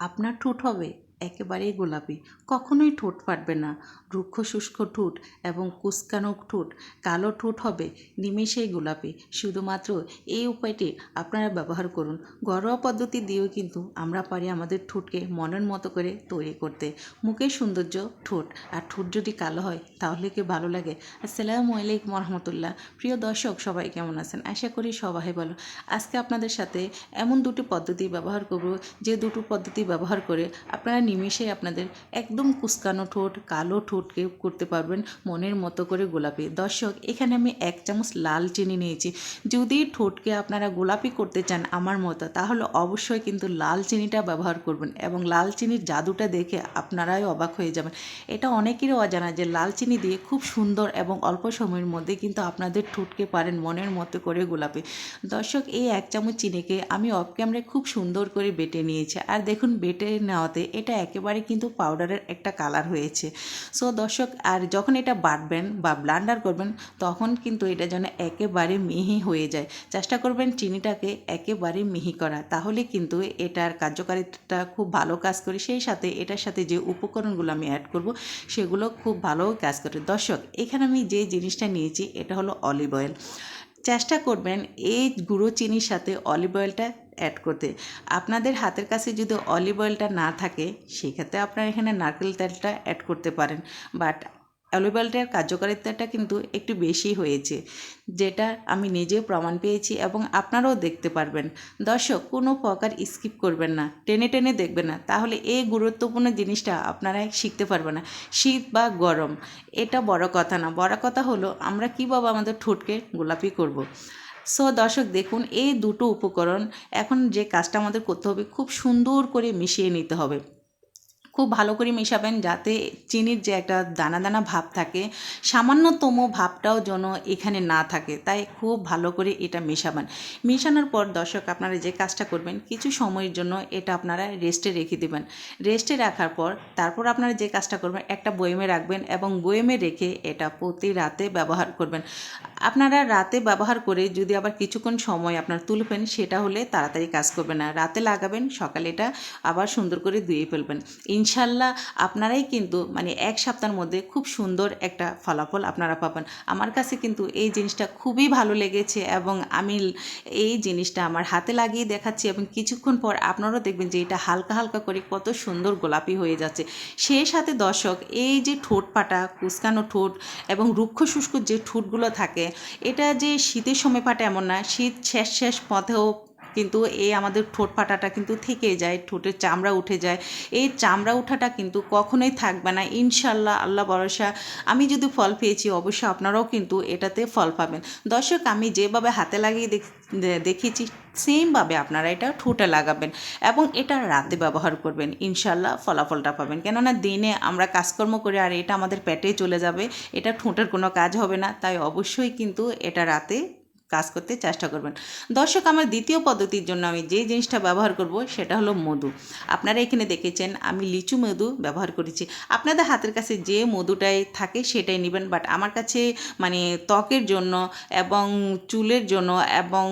আপনার ঠোঁট হবে একেবারেই গোলাপি, কখনোই ঠোঁট ফাটবে না। রুক্ষ শুষ্ক ঠোঁট এবং কুঁচকানো ঠোঁট, কালো ঠোঁট হবে নিমেষেই গোলাপি। শুধুমাত্র এই উপায়টি আপনারা ব্যবহার করুন। ঘরোয়া পদ্ধতি দিয়েও কিন্তু আমরা পারি আমাদের ঠোঁটকে মনের মতো করে তৈরি করতে। মুখের সৌন্দর্য ঠোঁট, আর ঠোঁট যদি কালো হয় তাহলে কি ভালো লাগে? আসসালামু আলাইকুম রহমতুল্লাহ। প্রিয় দর্শক, সবাই কেমন আছেন? আশা করি সবাই ভালো। আজকে আপনাদের সাথে এমন দুটি পদ্ধতি ব্যবহার করব, যে দুটো পদ্ধতি ব্যবহার করে আপনারা নিমেষে আপনাদের একদম কুঁচকানো ঠোঁট, কালো ঠোঁটকে করতে পারবেন মনের মতো করে গোলাপি। দর্শক, এখানে আমি 1 চামচ লাল চিনি নিয়েছি। যদি ঠোঁটকে আপনারা গোলাপি করতে চান আমার মতো, তাহলে অবশ্যই কিন্তু লাল চিনিটা ব্যবহার করবেন, এবং লাল চিনির জাদুটা দেখে আপনারাই অবাক হয়ে যাবেন। এটা অনেকেরই অজানা যে লাল চিনি দিয়ে খুব সুন্দর এবং অল্প সময়ের মধ্যে কিন্তু আপনাদের ঠোঁটকে পারেন মনের মতো করে গোলাপি। দর্শক, এই 1 চামচ চিনিকে আমি অফ ক্যামেরায় খুব সুন্দর করে বেটে নিয়েছি। আর দেখুন, বেটে নেওয়াতে এটা একেবারে কিন্তু পাউডারের একটা কালার হয়েছে। সো দর্শক, আর যখন এটা বাটবেন বা ব্লান্ডার করবেন, তখন কিন্তু এটা যেন একেবারে মিহি হয়ে যায়। চেষ্টা করবেন চিনিটাকে একেবারে মিহি করা, তাহলে কিন্তু এটার কার্যকারিতা খুব ভালো কাজ করে। সেই সাথে এটার সাথে যে উপকরণগুলো আমি অ্যাড করব, সেগুলো খুব ভালো কাজ করে। দর্শক, এখানে আমি যে জিনিসটা নিয়েছি এটা হলো অলিভ অয়েল। চেষ্টা করবেন এই গুঁড়ো চিনির সাথে অলিভ অয়েলটা অ্যাড করতে। আপনাদের হাতের কাছে যদি অলিভ অয়েলটা না থাকে, সেক্ষেত্রে আপনারা এখানে নারকেল তেলটা অ্যাড করতে পারেন। বাট অলিভ অয়েলটার কার্যকারিতাটা কিন্তু একটু বেশি হয়েছে, যেটা আমি নিজেও প্রমাণ পেয়েছি এবং আপনারাও দেখতে পারবেন। দর্শক, কোনো প্রকার স্কিপ করবেন না, টেনে টেনে দেখবেন না, তাহলে এই গুরুত্বপূর্ণ জিনিসটা আপনারা শিখতে পারবেন না। শীত বা গরম এটা বড় কথা না, বড় কথা হলো আমরা কীভাবে আমাদের ঠোঁটকে গোলাপি করব। সো দর্শক, দেখুন এই দুটো উপকরণ, এখন যে কাজটা আমাদের করতে হবে, খুব সুন্দর করে মিশিয়ে নিতে হবে। খুব ভালো করে মেশাবেন, যাতে চিনির যে একটা দানা দানা ভাব থাকে, সামান্যতম ভাবটাও যেন এখানে না থাকে। তাই খুব ভালো করে এটা মেশাবেন। মেশানোর পর দর্শক, আপনারা যে কাজটা করবেন, কিছু সময়ের জন্য এটা আপনারা রেস্টে রেখে দেবেন। রেস্টে রাখার পর তারপর আপনারা যে কাজটা করবেন, একটা বয়েমে রাখবেন এবং বয়েমে রেখে এটা প্রতি রাতে ব্যবহার করবেন। আপনারা রাতে ব্যবহার করে যদি আবার কিছুক্ষণ সময় আপনার তুলবেন, সেটা হলে তাড়াতাড়ি কাজ করবে না। রাতে লাগাবেন, সকালে এটা আবার সুন্দর করে ধুয়ে ফেলবেন। ইনশাল্লাহ আপনারাই কিন্তু 1 সপ্তাহের মধ্যে খুব সুন্দর একটা ফলাফল আপনারা পাবেন। আমার কাছে কিন্তু এই জিনিসটা খুবই ভালো লেগেছে, এবং আমি এই জিনিসটা আমার হাতে লাগিয়ে দেখাচ্ছি, এবং কিছুক্ষণ পর আপনারাও দেখবেন যে এটা হালকা হালকা করে কত সুন্দর গোলাপি হয়ে যাচ্ছে। সেই সাথে দর্শক, এই যে ঠোঁট পাটা, কুঁচকানো ঠোঁট এবং রুক্ষ শুষ্ক যে ঠোঁটগুলো থাকে, এটা যে শীতের সময় ফাটে এমন না, শীত শেষ শেষ পথেও কিন্তু এই আমাদের ঠোঁট ফাটাটা কিন্তু থেকে যায়, ঠোঁটের চামড়া উঠে যায়। এই চামড়া ওঠাটা কিন্তু কখনোই থাকবে না ইনশাল্লাহ, আল্লাহ ভরসা। আমি যদি ফল পেয়েছি, অবশ্যই আপনারাও কিন্তু এটাতে ফল পাবেন। দর্শক, আমি যেভাবে হাতে লাগিয়ে দেখিয়েছি, সেমভাবে আপনারা এটা ঠোঁটে লাগাবেন এবং এটা রাতে ব্যবহার করবেন। ইনশাল্লাহ ফলাফলটা পাবেন। কেননা দিনে আমরা কাজকর্ম করে আর এটা আমাদের পেটে চলে যাবে, এটা ঠোঁটের কোনো কাজ হবে না। তাই অবশ্যই কিন্তু এটা রাতে কাজ করতে চেষ্টা করবেন। দর্শক, আমার দ্বিতীয় পদ্ধতির জন্য আমি যে জিনিসটা ব্যবহার করব, সেটা হলো মধু। আপনারা এখানে দেখেছেন আমি লিচু মধু ব্যবহার করেছি। আপনাদের হাতের কাছে যে মধুটাই থাকে সেটাই নেবেন। বাট আমার কাছে ত্বকের জন্য এবং চুলের জন্য এবং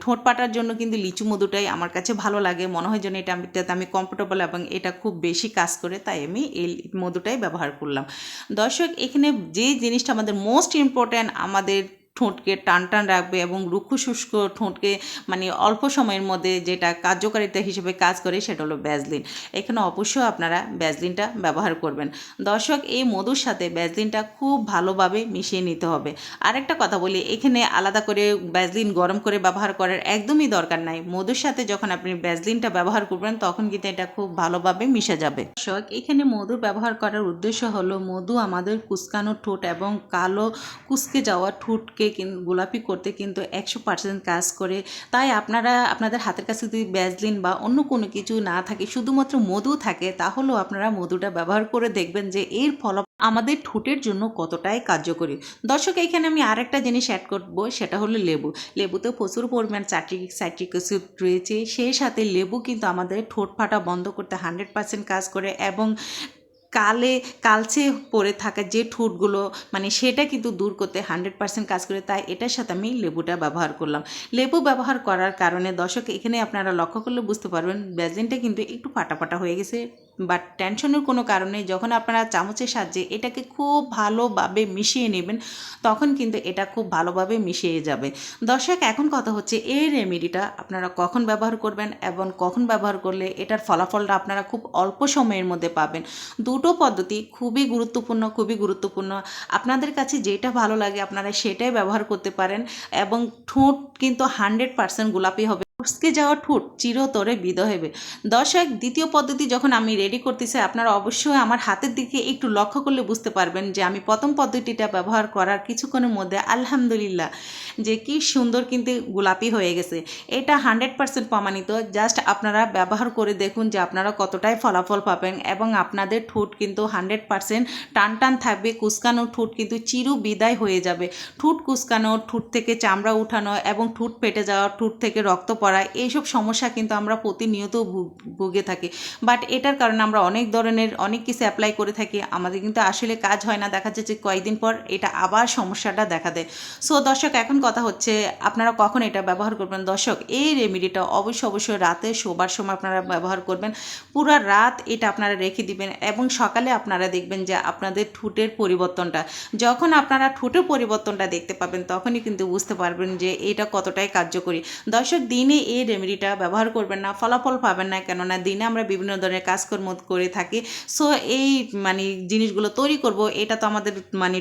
ঠোঁট পাটার জন্য কিন্তু লিচু মধুটাই আমার কাছে ভালো লাগে। মনে হয় যেন এটাতে আমি কমফোর্টেবল এবং এটা খুব বেশি কাজ করে, তাই আমি এই মধুটাই ব্যবহার করলাম। দর্শক, এখানে যে জিনিসটা আমাদের মোস্ট ইম্পর্ট্যান্ট, আমাদের ঠোঁটকে টান টান রাখবে এবং রুক্ষ শুষ্ক ঠোঁটকে অল্প সময়ের মধ্যে যেটা কার্যকারিতা হিসেবে কাজ করে, সেটা হলো ভ্যাসলিন। এখানে অবশ্যই আপনারা ভ্যাসলিনটা ব্যবহার করবেন। দর্শক, এই মধুর সাথে ভ্যাসলিনটা খুব ভালোভাবে মিশিয়ে নিতে হবে। আরেকটা কথা বলি, এখানে আলাদা করে ভ্যাসলিন গরম করে ব্যবহার করার একদমই দরকার নাই। মধুর সাথে যখন আপনি ভ্যাসলিনটা ব্যবহার করবেন, তখন কিন্তু এটা খুব ভালোভাবে মিশে যাবে। দর্শক, এখানে মধু ব্যবহার করার উদ্দেশ্য হলো, মধু আমাদের কুঁচকানো ঠোঁট এবং কালো কুঁচকে যাওয়া ঠোঁটকে গোলাপি করতে কিন্তু 100% কাজ করে। তাই আপনারা আপনাদের হাতের কাছে যদি ভ্যাসলিন বা অন্য কোনো কিছু না থাকে, শুধুমাত্র মধু থাকে, তাহলেও আপনারা মধুটা ব্যবহার করে দেখবেন যে এর ফল আমাদের ঠোঁটের জন্য কতটাই কার্যকরী। দর্শক, এখানে আমি আরেকটা জিনিস অ্যাড করব, সেটা হলো লেবু। লেবুতে প্রচুর পরিমাণ সাইট্রিক অ্যাসিড রয়েছে। সেই সাথে লেবু কিন্তু আমাদের ঠোঁট ফাটা বন্ধ করতে 100% কাজ করে, এবং কালচে পড়ে থাকা যে ঠোঁটগুলো মানে সেটা কিন্তু দূর করতে 100% কাজ করে। তাই এটার সাথে আমি লেবুটা ব্যবহার করলাম। লেবু ব্যবহার করার কারণে দর্শক এখানে আপনারা লক্ষ্য করলে বুঝতে পারবেন ভ্যাসলিনটা কিন্তু একটু ফাটা ফাটা হয়ে গেছে, বাট টেনশনের কোনো কারণে যখন আপনারা চামচের সাহায্যে এটাকে খুব ভালোভাবে মিশিয়ে নেবেন তখন কিন্তু এটা খুব ভালোভাবে মিশিয়ে যাবে। দর্শক এখন কথা হচ্ছে এই রেমেডিটা আপনারা কখন ব্যবহার করবেন এবং কখন ব্যবহার করলে এটার ফলাফলটা আপনারা খুব অল্প সময়ের মধ্যে পাবেন। দুটো পদ্ধতি খুবই গুরুত্বপূর্ণ। আপনাদের কাছে যেটা ভালো লাগে আপনারা সেটাই ব্যবহার করতে পারেন এবং ঠোঁট কিন্তু 100% গোলাপি হবে, কুঁচকে যাওয়া ঠোঁট চিরতরে বিদায় হবে। দর্শক দ্বিতীয় পদ্ধতি যখন আমি রেডি করতেছি আপনারা অবশ্যই আমার হাতের দিকে একটু লক্ষ্য করলে বুঝতে পারবেন যে আমি প্রথম পদ্ধতিটা ব্যবহার করার কিছুক্ষণের মধ্যে আলহামদুলিল্লাহ যে কি সুন্দর কিন্তু গোলাপি হয়ে গেছে। এটা 100% প্রমাণিত। জাস্ট আপনারা ব্যবহার করে দেখুন যে আপনারা কতটাই ফলাফল পাবেন এবং আপনাদের ঠোঁট কিন্তু 100% টান থাকবে, কুচকানো ঠোঁট কিন্তু চির বিদায় হয়ে যাবে। ঠোঁট কুচকানো, ঠোঁট থেকে চামড়া উঠানো এবং ঠোঁট ফেটে যাওয়া, ঠোঁট থেকে রক্ত পড়া এইসব সমস্যা কিন্তু আমরা প্রতিনিয়ত ভুগে থাকি। বাট এটার কারণে আমরা অনেক কিছু অ্যাপ্লাই করে থাকি, আমাদের কিন্তু আসলে কাজ হয় না। দেখা যাচ্ছে কয়েকদিন পর এটা আবার সমস্যাটা দেখা দেয়। সো দর্শক এখন কথা হচ্ছে আপনারা কখন এটা ব্যবহার করবেন। দর্শক এই রেমেডিটা অবশ্যই রাতে শোবার সময় আপনারা ব্যবহার করবেন। পুরো রাত এটা আপনারা রেখে দিবেন এবং সকালে আপনারা দেখবেন যে আপনাদের ঠোঁটের পরিবর্তনটা, যখন আপনারা ঠোঁটের পরিবর্তনটা দেখতে পাবেন তখনই কিন্তু বুঝতে পারবেন যে এটা কতটাই কার্যকরী। দর্শক দিনে এই রেমেডিটা ব্যবহার করবেন না, ফলাফল পাবেন না, কেননা দিনে আমরা বিভিন্ন ধরনের কাজকর্ম করে থাকি। সো এই জিনিসগুলো তৈরি করব এটা তো আমাদের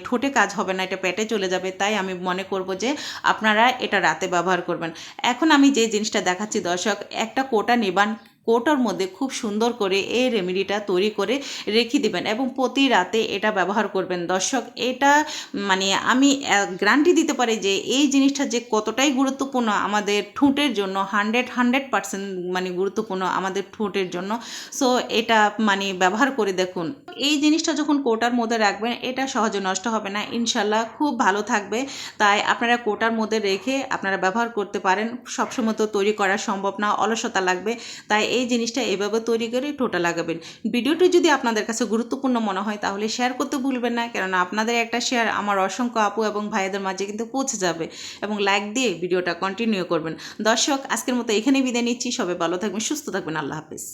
ঠোঁটে কাজ হবে না, এটা পেটে চলে যাবে। তাই আমি মনে করব যে আপনারা এটা রাতে ব্যবহার করবেন। এখন আমি যে জিনিসটা দেখাচ্ছি দর্শক, একটা কোটা নেবান, কোটার মধ্যে খুব সুন্দর করে এই রেমেডিটা তৈরি করে রেখে দিবেন এবং প্রতি রাতে এটা ব্যবহার করবেন। দর্শক এটা আমি গ্যারান্টি দিতে পারি যে এই জিনিসটা যে কতটাই গুরুত্বপূর্ণ আমাদের ঠোঁটের জন্য, 100% গুরুত্বপূর্ণ আমাদের ঠোঁটের জন্য। সো এটা ব্যবহার করে দেখুন। এই জিনিসটা যখন কোটার মধ্যে রাখবেন এটা সহজে নষ্ট হবে না, ইনশাল্লাহ খুব ভালো থাকবে। তাই আপনারা কোটার মধ্যে রেখে আপনারা ব্যবহার করতে পারেন। সবসময় তো তৈরি করা সম্ভব না, অলসতা লাগবে। তাই এই জিনিসটা এভাবে তৈরি করে ঠোঁটে লাগাবেন। ভিডিওটি যদি আপনাদের কাছে গুরুত্বপূর্ণ মনে হয় তাহলে শেয়ার করতে ভুলবেন না, কেননা আপনাদের একটা শেয়ার আমার অসংখ্য আপু এবং ভাইদের মাঝে কিন্তু পৌঁছে যাবে। এবং লাইক দিয়ে ভিডিওটা কন্টিনিউ করবেন। দর্শক আজকের মতো এখানেই বিদায় নিচ্ছি। সবাই ভালো থাকবেন, সুস্থ থাকবেন। আল্লাহ হাফেজ।